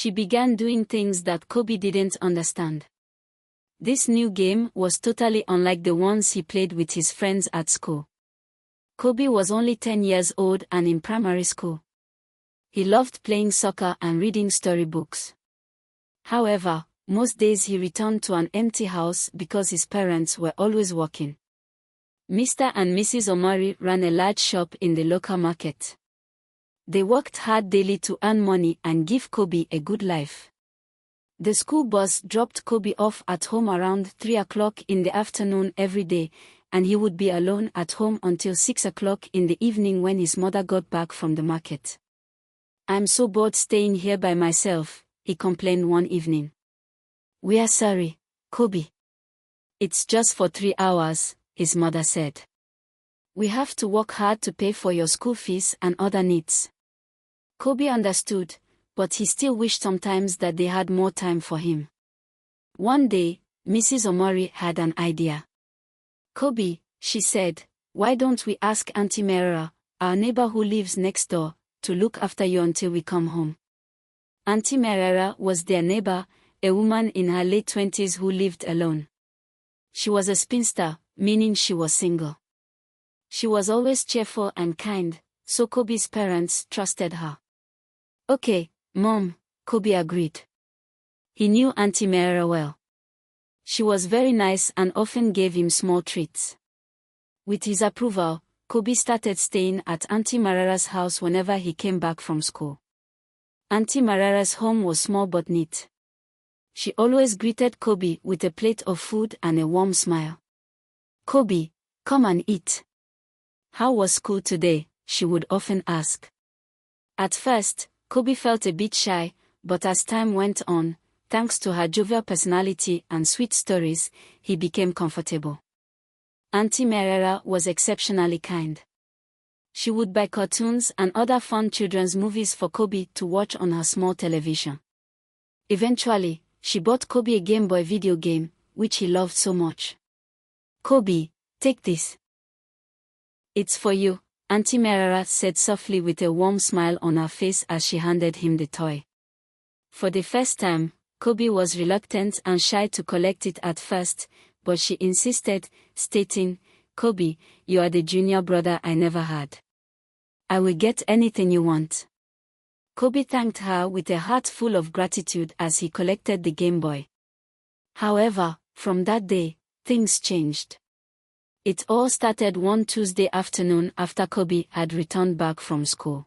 She began doing things that Kobe didn't understand. This new game was totally unlike the ones he played with his friends at school. Kobe was only 10 years old and in primary school. He loved playing soccer and reading storybooks. However, most days he returned to an empty house because his parents were always working. Mr. and Mrs. Omari ran a large shop in the local market. They worked hard daily to earn money and give Kobe a good life. The school bus dropped Kobe off at home around 3 o'clock in the afternoon every day, and he would be alone at home until 6 o'clock in the evening when his mother got back from the market. "I'm so bored staying here by myself," he complained one evening. "We are sorry, Kobe. It's just for 3 hours, his mother said. "We have to work hard to pay for your school fees and other needs." Kobe understood, but he still wished sometimes that they had more time for him. One day, Mrs. Omori had an idea. "Kobe," she said, "why don't we ask Auntie Merera, our neighbor who lives next door, to look after you until we come home?" Auntie Merera was their neighbor, a woman in her late 20s who lived alone. She was a spinster, meaning she was single. She was always cheerful and kind, so Kobe's parents trusted her. "Okay, Mom," Kobe agreed. He knew Auntie Merera well. She was very nice and often gave him small treats. With his approval, Kobe started staying at Auntie Merera's house whenever he came back from school. Auntie Merera's home was small but neat. She always greeted Kobe with a plate of food and a warm smile. "Kobe, come and eat. How was school today?" she would often ask. At first, Kobe felt a bit shy, but as time went on, thanks to her jovial personality and sweet stories, he became comfortable. Auntie Merera was exceptionally kind. She would buy cartoons and other fun children's movies for Kobe to watch on her small television. Eventually, she bought Kobe a Game Boy video game, which he loved so much. "Kobe, take this. It's for you," Auntie Merera said softly with a warm smile on her face as she handed him the toy. For the first time, Kobe was reluctant and shy to collect it at first, but she insisted, stating, "Kobe, you are the junior brother I never had. I will get anything you want." Kobe thanked her with a heart full of gratitude as he collected the Game Boy. However, from that day, things changed. It all started one Tuesday afternoon after Kobe had returned back from school.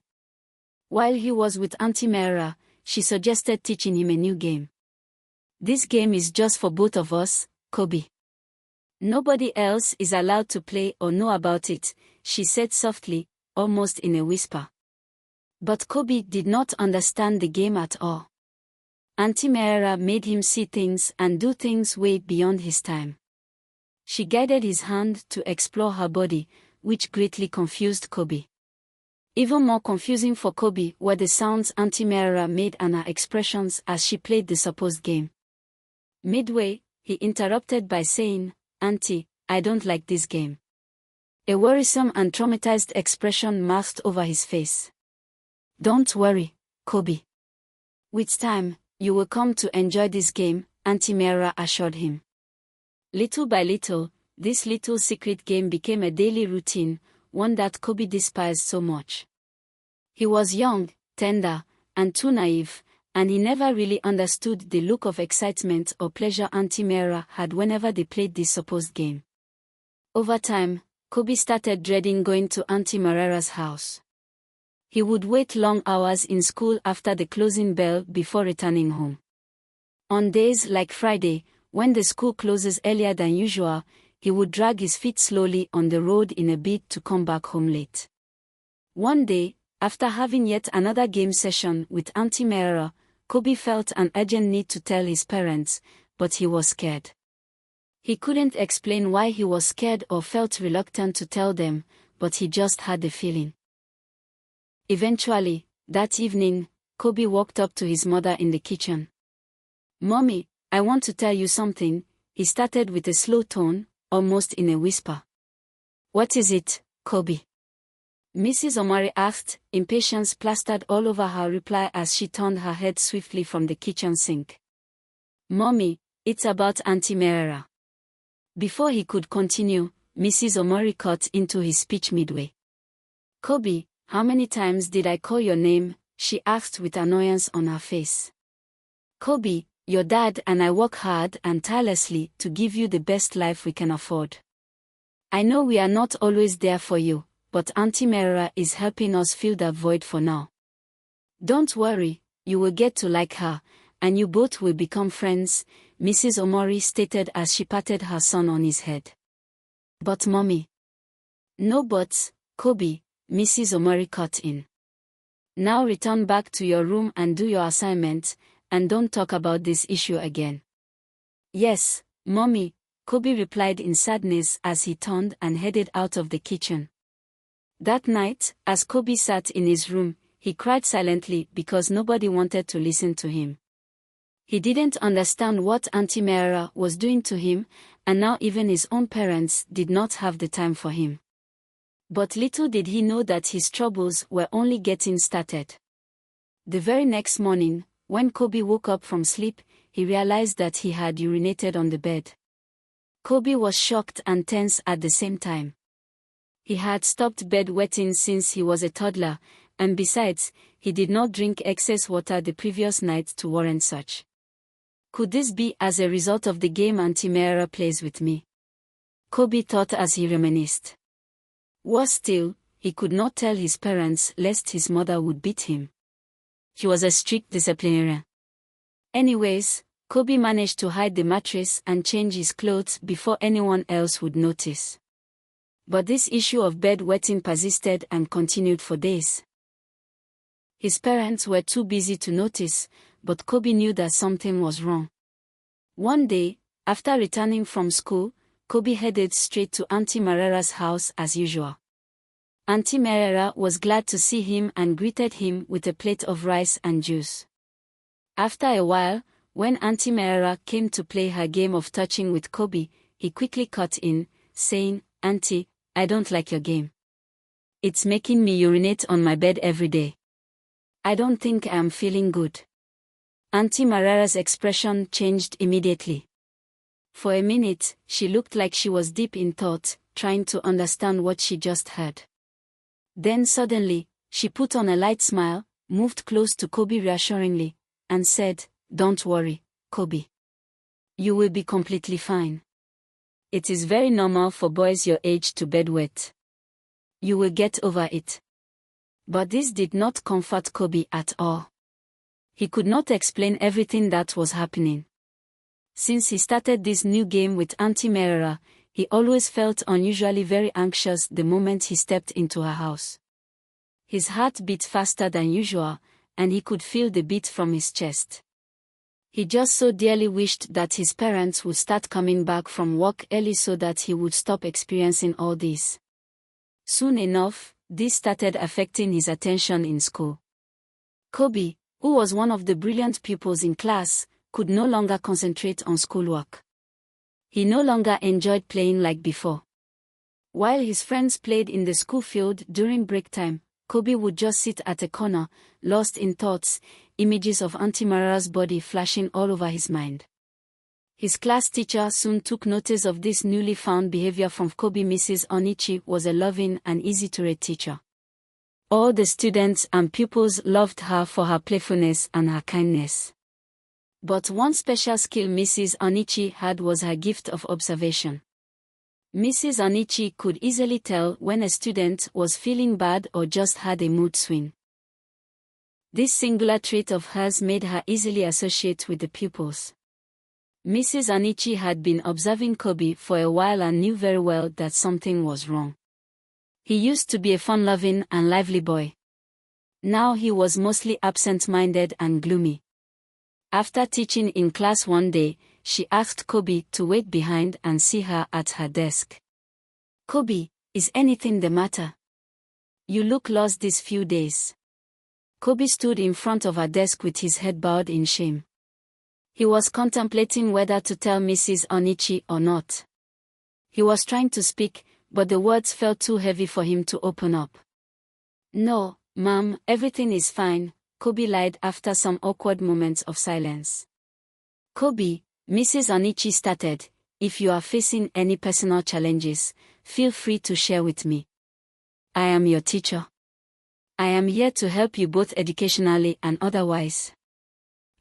While he was with Auntie Merera, she suggested teaching him a new game. "This game is just for both of us, Kobe. Nobody else is allowed to play or know about it," she said softly, almost in a whisper. But Kobe did not understand the game at all. Auntie Merera made him see things and do things way beyond his time. She guided his hand to explore her body, which greatly confused Kobe. Even more confusing for Kobe were the sounds Auntie Merera made and her expressions as she played the supposed game. Midway, he interrupted by saying, "Auntie, I don't like this game." A worrisome and traumatized expression masked over his face. "Don't worry, Kobe. With time, you will come to enjoy this game," Auntie Merera assured him. Little by little, this little secret game became a daily routine, one that Kobe despised so much. He was young, tender, and too naive, and he never really understood the look of excitement or pleasure Auntie Merera had whenever they played this supposed game. Over time, Kobe started dreading going to Auntie Merera's house. He would wait long hours in school after the closing bell before returning home. On days like Friday, when the school closes earlier than usual, he would drag his feet slowly on the road in a bid to come back home late. One day, after having yet another game session with Auntie Merera, Kobe felt an urgent need to tell his parents, but he was scared. He couldn't explain why he was scared or felt reluctant to tell them, but he just had the feeling. Eventually, that evening, Kobe walked up to his mother in the kitchen. "Mommy, I want to tell you something," he started with a slow tone, almost in a whisper. "What is it, Kobe?" Mrs. Omari asked, impatience plastered all over her reply as she turned her head swiftly from the kitchen sink. "Mommy, it's about Auntie Merera." Before he could continue, Mrs. Omari cut into his speech midway. "Kobe, how many times did I call your name?" she asked with annoyance on her face. "Kobe, your dad and I work hard and tirelessly to give you the best life we can afford. I know we are not always there for you, but Auntie Merera is helping us fill that void for now. Don't worry, you will get to like her, and you both will become friends," Mrs. Omori stated as she patted her son on his head. "But mommy." "No buts, Kobe," Mrs. Omori cut in. "Now return back to your room and do your assignment, and don't talk about this issue again." "Yes, mommy," Kobe replied in sadness as he turned and headed out of the kitchen. That night, as Kobe sat in his room, he cried silently because nobody wanted to listen to him. He didn't understand what Auntie Merera was doing to him, and now even his own parents did not have the time for him. But little did he know that his troubles were only getting started. The very next morning, when Kobe woke up from sleep, he realized that he had urinated on the bed. Kobe was shocked and tense at the same time. He had stopped bedwetting since he was a toddler, and besides, he did not drink excess water the previous night to warrant such. Could this be as a result of the game Auntie Merera plays with me? Kobe thought as he reminisced. Worse still, he could not tell his parents lest his mother would beat him. He was a strict disciplinarian. Anyways, Kobe managed to hide the mattress and change his clothes before anyone else would notice. But this issue of bedwetting persisted and continued for days. His parents were too busy to notice, but Kobe knew that something was wrong. One day, after returning from school, Kobe headed straight to Auntie Merera's house as usual. Auntie Merera was glad to see him and greeted him with a plate of rice and juice. After a while, when Auntie Merera came to play her game of touching with Kobe, he quickly cut in, saying, "Auntie, I don't like your game. It's making me urinate on my bed every day. I don't think I am feeling good." Auntie Merera's expression changed immediately. For a minute, she looked like she was deep in thought, trying to understand what she just heard. Then suddenly, she put on a light smile, moved close to Kobe reassuringly, and said, "Don't worry, Kobe. You will be completely fine. It is very normal for boys your age to bedwet. You will get over it." But this did not comfort Kobe at all. He could not explain everything that was happening. Since he started this new game with Auntie Merera, he always felt unusually very anxious the moment he stepped into her house. His heart beat faster than usual, and he could feel the beat from his chest. He just so dearly wished that his parents would start coming back from work early so that he would stop experiencing all this. Soon enough, this started affecting his attention in school. Kobe, who was one of the brilliant pupils in class, could no longer concentrate on schoolwork. He no longer enjoyed playing like before. While his friends played in the school field during break time, Kobe would just sit at a corner, lost in thoughts, images of Auntie Merera's body flashing all over his mind. His class teacher soon took notice of this newly found behavior from Kobe. Mrs. Onichi was a loving and easy-to-read teacher. All the students and pupils loved her for her playfulness and her kindness. But one special skill Mrs. Onichi had was her gift of observation. Mrs. Onichi could easily tell when a student was feeling bad or just had a mood swing. This singular trait of hers made her easily associate with the pupils. Mrs. Onichi had been observing Kobe for a while and knew very well that something was wrong. He used to be a fun-loving and lively boy. Now he was mostly absent-minded and gloomy. After teaching in class one day, she asked Kobe to wait behind and see her at her desk. "Kobe, is anything the matter? You look lost these few days." Kobe stood in front of her desk with his head bowed in shame. He was contemplating whether to tell Mrs. Onichi or not. He was trying to speak, but the words felt too heavy for him to open up. No, ma'am, everything is fine, Kobe lied after some awkward moments of silence. Kobe, Mrs. Onichi started, if you are facing any personal challenges, feel free to share with me. I am your teacher. I am here to help you both educationally and otherwise.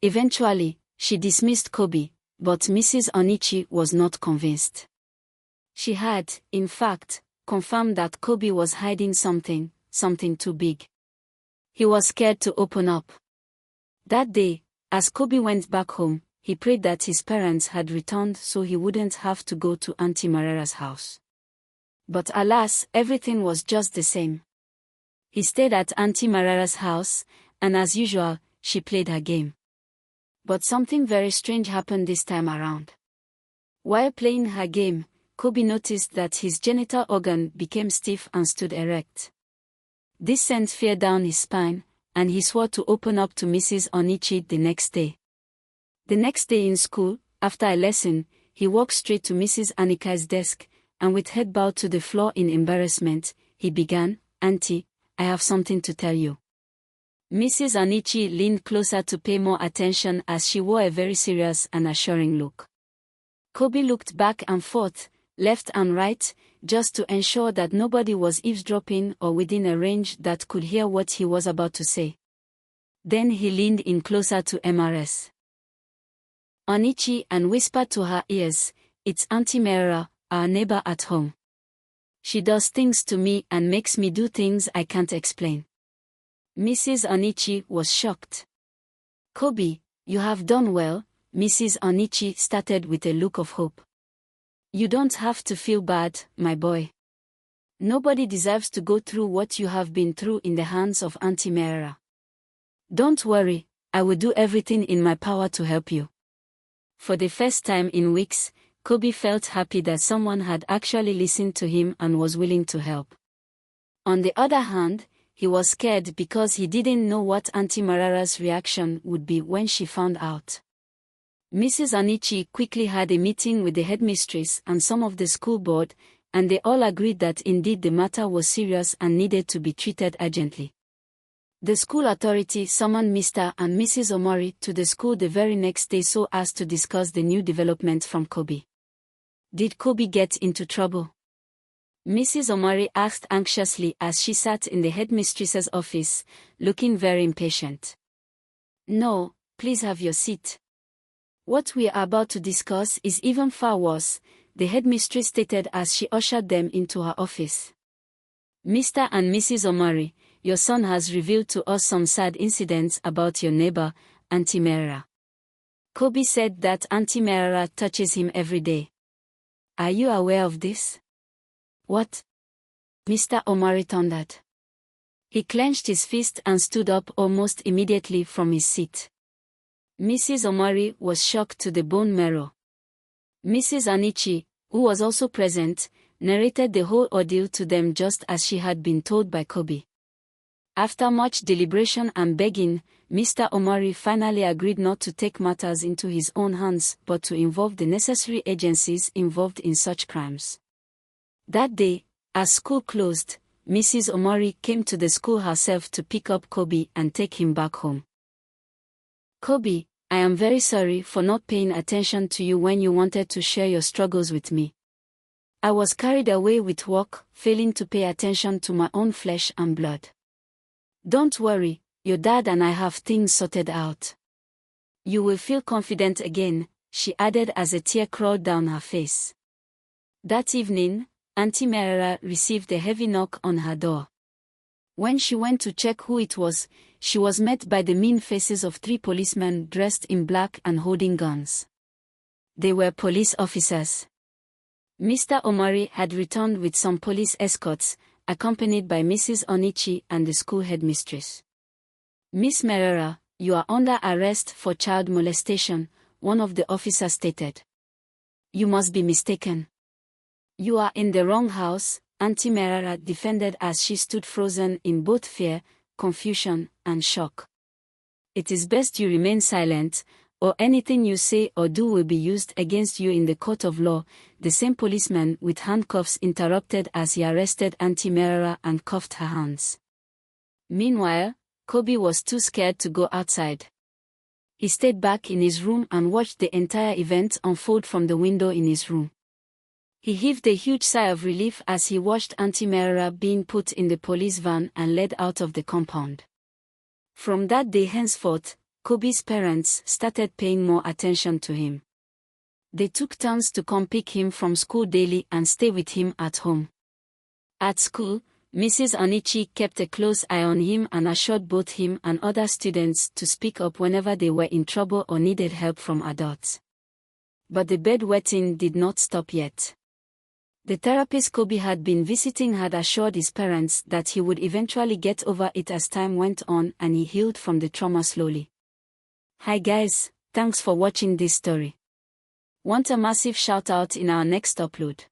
Eventually, she dismissed Kobe, but Mrs. Onichi was not convinced. She had, in fact, confirmed that Kobe was hiding something too big. He was scared to open up. That day, as Kobe went back home, he prayed that his parents had returned so he wouldn't have to go to Auntie Marera's house. But alas, everything was just the same. He stayed at Auntie Marera's house, and as usual, she played her game. But something very strange happened this time around. While playing her game, Kobe noticed that his genital organ became stiff and stood erect. This sent fear down his spine, and he swore to open up to Mrs. Onichi the next day. The next day in school, after a lesson, he walked straight to Mrs. Anika's desk, and with head bowed to the floor in embarrassment, he began, "Auntie, I have something to tell you." Mrs. Onichi leaned closer to pay more attention as she wore a very serious and assuring look. Kobe looked back and forth, left and right, just to ensure that nobody was eavesdropping or within a range that could hear what he was about to say. Then he leaned in closer to Mrs. Onichi and whispered to her ears, "It's Auntie Mera, our neighbor at home. She does things to me and makes me do things I can't explain." Mrs. Onichi was shocked. "Kobe, you have done well," Mrs. Onichi started with a look of hope. "You don't have to feel bad, my boy. Nobody deserves to go through what you have been through in the hands of Auntie Mera. Don't worry, I will do everything in my power to help you." For the first time in weeks, Kobe felt happy that someone had actually listened to him and was willing to help. On the other hand, he was scared because he didn't know what Auntie Marara's reaction would be when she found out. Mrs. Onichi quickly had a meeting with the headmistress and some of the school board, and they all agreed that indeed the matter was serious and needed to be treated urgently. The school authority summoned Mr. and Mrs. Omori to the school the very next day so as to discuss the new development from Kobe. Did Kobe get into trouble? Mrs. Omori asked anxiously as she sat in the headmistress's office, looking very impatient. "No, please have your seat. What we are about to discuss is even far worse," the headmistress stated as she ushered them into her office. "Mr. and Mrs. Omori, your son has revealed to us some sad incidents about your neighbor, Auntie Mera. Kobe said that Auntie Mera touches him every day. Are you aware of this?" "What?" Mr. Omori thundered. He clenched his fist and stood up almost immediately from his seat. Mrs. Omori was shocked to the bone marrow. Mrs. Onichi, who was also present, narrated the whole ordeal to them just as she had been told by Kobe. After much deliberation and begging, Mr. Omori finally agreed not to take matters into his own hands but to involve the necessary agencies involved in such crimes. That day, as school closed, Mrs. Omori came to the school herself to pick up Kobe and take him back home. "Kobe, I am very sorry for not paying attention to you when you wanted to share your struggles with me. I was carried away with work, failing to pay attention to my own flesh and blood. Don't worry, your dad and I have things sorted out. You will feel confident again," she added as a tear crawled down her face. That evening, Auntie Mera received a heavy knock on her door. When she went to check who it was, she was met by the mean faces of 3 policemen dressed in black and holding guns. They were police officers. Mr. Omori had returned with some police escorts, accompanied by Mrs. Onichi and the school headmistress. "Miss Merera, you are under arrest for child molestation," one of the officers stated. "You must be mistaken. You are in the wrong house," Auntie Merera defended as she stood frozen in both fear, confusion, and shock. "It is best you remain silent, or anything you say or do will be used against you in the court of law," the same policeman with handcuffs interrupted as he arrested Auntie Merera and cuffed her hands. Meanwhile, Kobe was too scared to go outside. He stayed back in his room and watched the entire event unfold from the window in his room. He heaved a huge sigh of relief as he watched Auntie Mera being put in the police van and led out of the compound. From that day henceforth, Kobe's parents started paying more attention to him. They took turns to come pick him from school daily and stay with him at home. At school, Mrs. Onichi kept a close eye on him and assured both him and other students to speak up whenever they were in trouble or needed help from adults. But the bedwetting did not stop yet. The therapist Kobe had been visiting had assured his parents that he would eventually get over it as time went on and he healed from the trauma slowly. Hi guys, thanks for watching this story. Want a massive shout out in our next upload?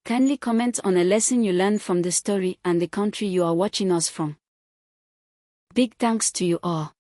Kindly comment on a lesson you learned from the story and the country you are watching us from. Big thanks to you all.